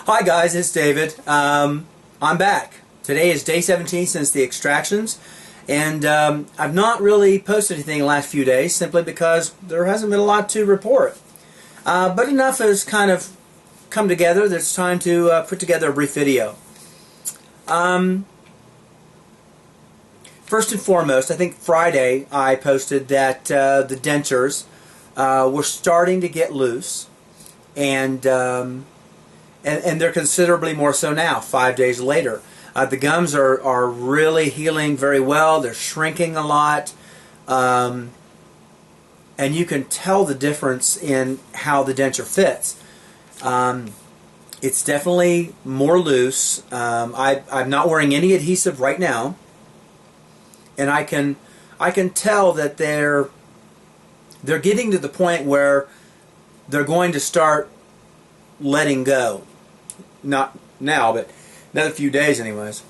Hi guys, it's David. I'm back. Today is day 17 since the extractions, and I've not really posted anything the last few days simply because there hasn't been a lot to report. But enough has kind of come together that it's time to put together a brief video. First and foremost, I think Friday I posted that the dentures were starting to get loose, and they're considerably more so now, 5 days later. The gums are really healing very well. They're shrinking a lot. And you can tell the difference in how the denture fits. It's definitely more loose. I'm not wearing any adhesive right now. And I can tell that they're getting to the point where they're going to start letting go. Not now, but another few days anyways.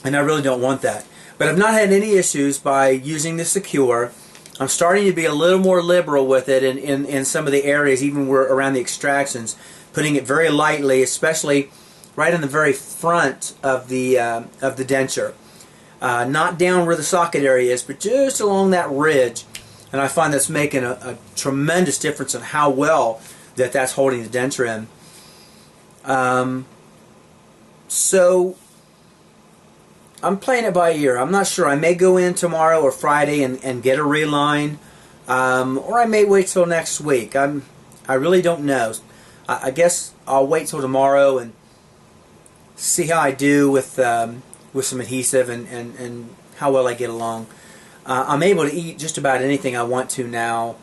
And I really don't want that. But I've not had any issues by using the Secure. I'm starting to be a little more liberal with it in some of the areas, even where around the extractions, putting it very lightly, especially right in the very front of the denture. Not down where the socket area is, but just along that ridge. And I find that's making a tremendous difference in how well that's holding the denture in. So I'm playing it by ear. I'm not sure. I may go in tomorrow or Friday and get a reline, or I may wait till next week. I really don't know. I guess I'll wait till tomorrow and see how I do with some adhesive and how well I get along. I'm able to eat just about anything I want to now.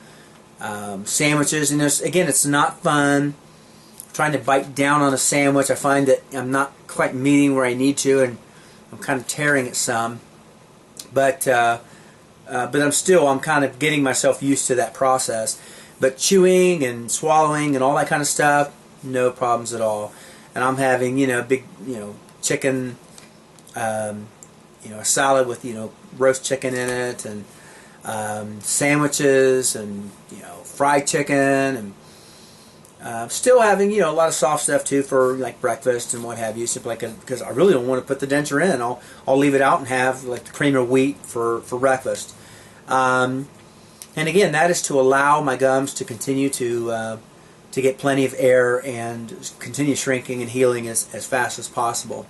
Sandwiches, and again, it's not fun trying to bite down on a sandwich. I find that I'm not quite meeting where I need to, and I'm kind of tearing it some. But I'm kind of getting myself used to that process. But chewing and swallowing and all that kind of stuff, no problems at all. And I'm having big chicken, a salad with roast chicken in it, and sandwiches, and fried chicken, and still having a lot of soft stuff too for like breakfast and what have you, simply because I really don't want to put the denture in. I'll leave it out and have like the cream of wheat for breakfast. And again, that is to allow my gums to continue to get plenty of air and continue shrinking and healing as fast as possible.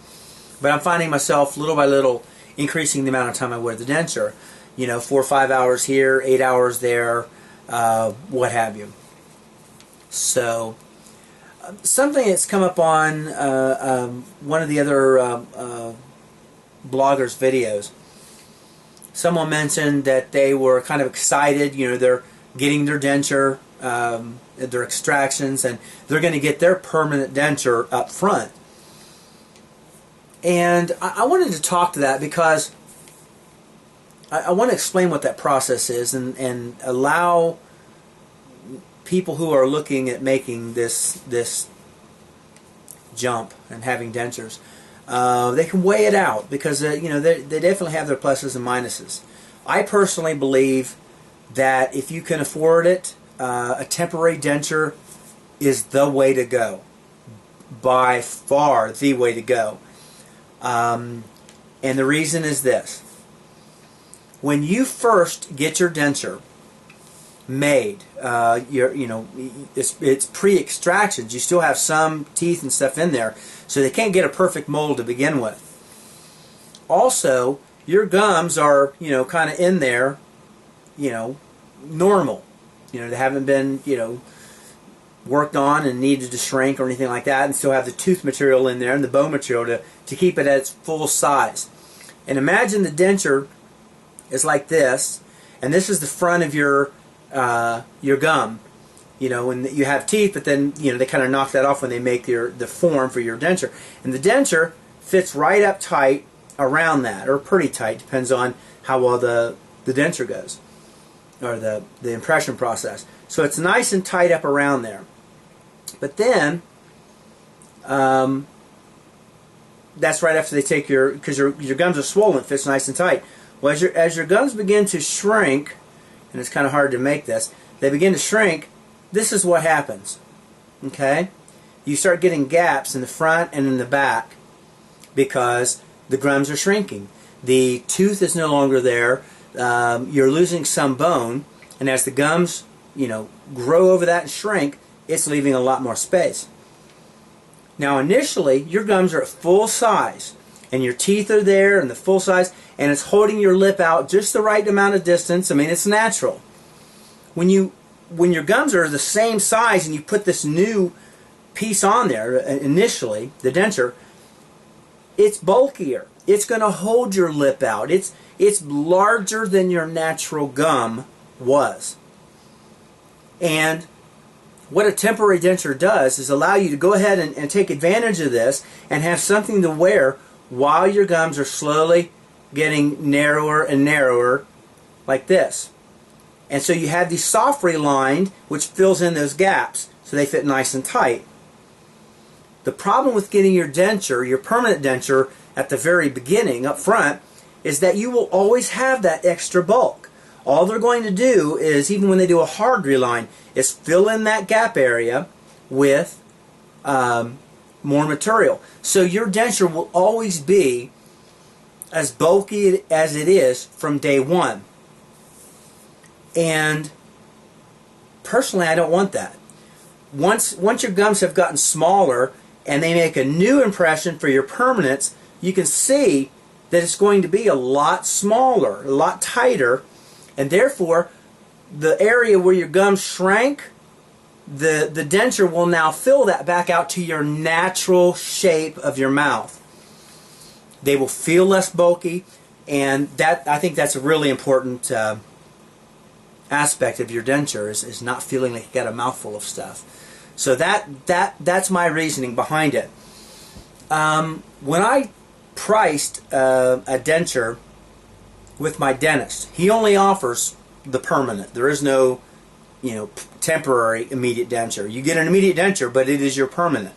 But I'm finding myself little by little increasing the amount of time I wear the denture. 4 or 5 hours here, 8 hours there, what have you. So, something that's come up on one of the other bloggers' videos. Someone mentioned that they were kind of excited. They're getting their denture, their extractions, and they're going to get their permanent denture up front. And I wanted to talk to that because I want to explain what that process is and allow people who are looking at making this jump and having dentures, they can weigh it out, because they definitely have their pluses and minuses. I personally believe that if you can afford it, a temporary denture is the way to go, by far the way to go. And the reason is this: when you first get your denture made, it's pre-extractions. You still have some teeth and stuff in there, so they can't get a perfect mold to begin with. Also, your gums are kind of in there, normal. They haven't been worked on and needed to shrink or anything like that, and still have the tooth material in there and the bone material to keep it at its full size. And imagine the denture is like this, and this is the front of your gum. When you have teeth, but then they kind of knock that off when they make the form for your denture. And the denture fits right up tight around that, or pretty tight, depends on how well the denture goes, or the impression process. So it's nice and tight up around there. But then that's right after they take because your gums are swollen, it fits nice and tight. Well, as your gums begin to shrink, and it's kind of hard to make this, they begin to shrink, this is what happens. Okay? you start getting gaps in the front and in the back because the gums are shrinking. The tooth is no longer there. You're losing some bone, and as the gums, grow over that and shrink, it's leaving a lot more space. Now initially, your gums are at full size, and your teeth are there and the full size, and it's holding your lip out just the right amount of distance. I mean, it's natural. When your gums are the same size and you put this new piece on there, initially, the denture, it's bulkier. It's going to hold your lip out. It's larger than your natural gum was. And what a temporary denture does is allow you to go ahead and take advantage of this and have something to wear while your gums are slowly getting narrower and narrower, like this. And so you have these soft relined, which fills in those gaps so they fit nice and tight. The problem with getting your denture, your permanent denture, at the very beginning, up front, is that you will always have that extra bulk. All they're going to do is, even when they do a hard reline, is fill in that gap area with more material. So your denture will always be as bulky as it is from day one. And personally, I don't want that. Once your gums have gotten smaller and they make a new impression for your permanents, you can see that it's going to be a lot smaller, a lot tighter, and therefore the area where your gums shrank, the denture will now fill that back out to your natural shape of your mouth. They will feel less bulky, and I think that's a really important aspect of your denture is not feeling like you got a mouthful of stuff. So that's my reasoning behind it. When I priced a denture with my dentist, he only offers the permanent. There is no, temporary immediate denture. You get an immediate denture, but it is your permanent.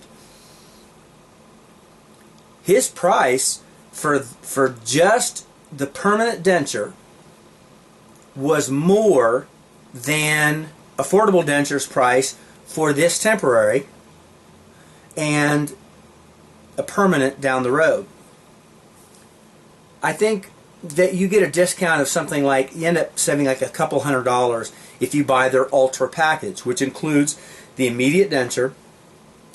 His price for just the permanent denture was more than Affordable Denture's price for this temporary and a permanent down the road. I think that you get a discount of something like, you end up saving like a couple $100 if you buy their Ultra package, which includes the immediate denture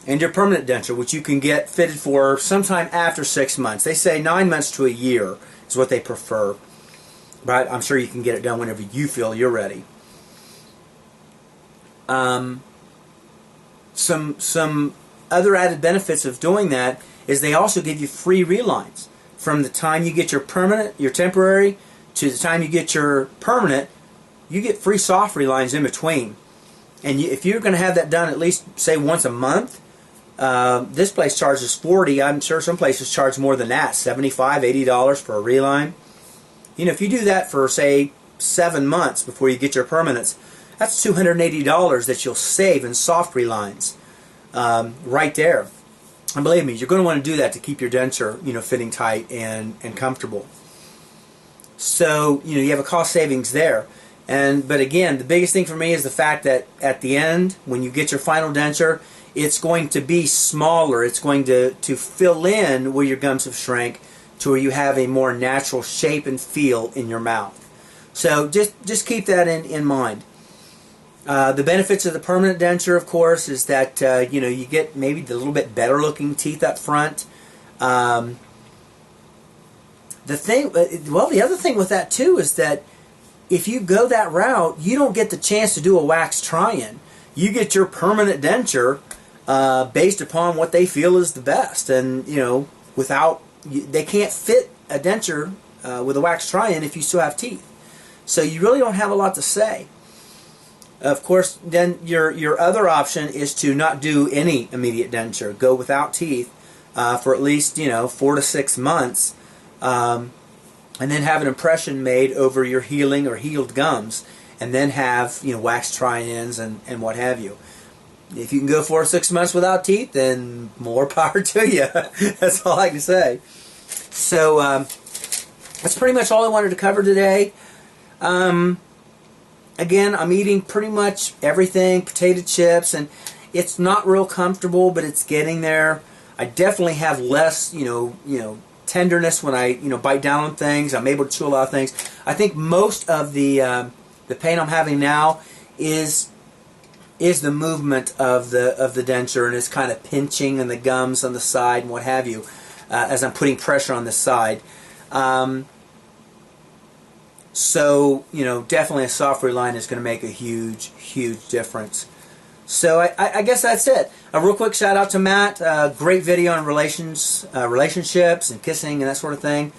and your permanent denture, which you can get fitted for sometime after 6 months. They say 9 months to a year is what they prefer, but I'm sure you can get it done whenever you feel you're ready. Some other added benefits of doing that is they also give you free relines. From the time you get your permanent, your temporary, to the time you get your permanent, you get free soft relines in between. And if you're going to have that done at least, say, once a month, this place charges $40. I'm sure some places charge more than that, $75, $80 for a reline. If you do that for, say, 7 months before you get your permanents, that's $280 that you'll save in soft relines right there. And believe me, you're going to want to do that to keep your denture, fitting tight and comfortable. So, you have a cost savings there. But again, the biggest thing for me is the fact that at the end, when you get your final denture, it's going to be smaller. It's going to fill in where your gums have shrank to where you have a more natural shape and feel in your mouth. So just keep that in mind. The benefits of the permanent denture, of course, is that you get maybe the little bit better looking teeth up front. The other thing with that too is that if you go that route, you don't get the chance to do a wax try-in. You get your permanent denture based upon what they feel is the best, and they can't fit a denture with a wax try-in if you still have teeth. So you really don't have a lot to say. Of course, then your other option is to not do any immediate denture. Go without teeth for at least 4 to 6 months, and then have an impression made over your healing or healed gums, and then have wax try-ins and what have you. If you can go 4 or 6 months without teeth, then more power to you. That's all I can say. So that's pretty much all I wanted to cover today. Again, I'm eating pretty much everything, potato chips, and It's not real comfortable, but it's getting there. I definitely have less, tenderness when I, bite down on things. I'm able to chew a lot of things. I think most of the pain I'm having now is the movement of the denture, and it's kind of pinching in the gums on the side and what have you, as I'm putting pressure on the side. So, definitely a soft reline is going to make a huge, huge difference. So I guess that's it. A real quick shout out to Matt. Great video on relationships and kissing and that sort of thing.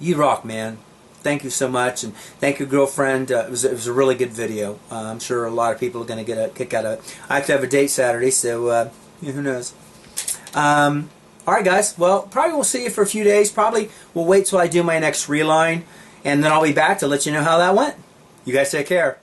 You rock, man. Thank you so much, and thank your girlfriend. It was a really good video. I'm sure a lot of people are going to get a kick out of it. I actually have a date Saturday, so who knows. Alright guys, well, probably we'll see you for a few days. Probably we'll wait till I do my next reline, and then I'll be back to let you know how that went. You guys take care.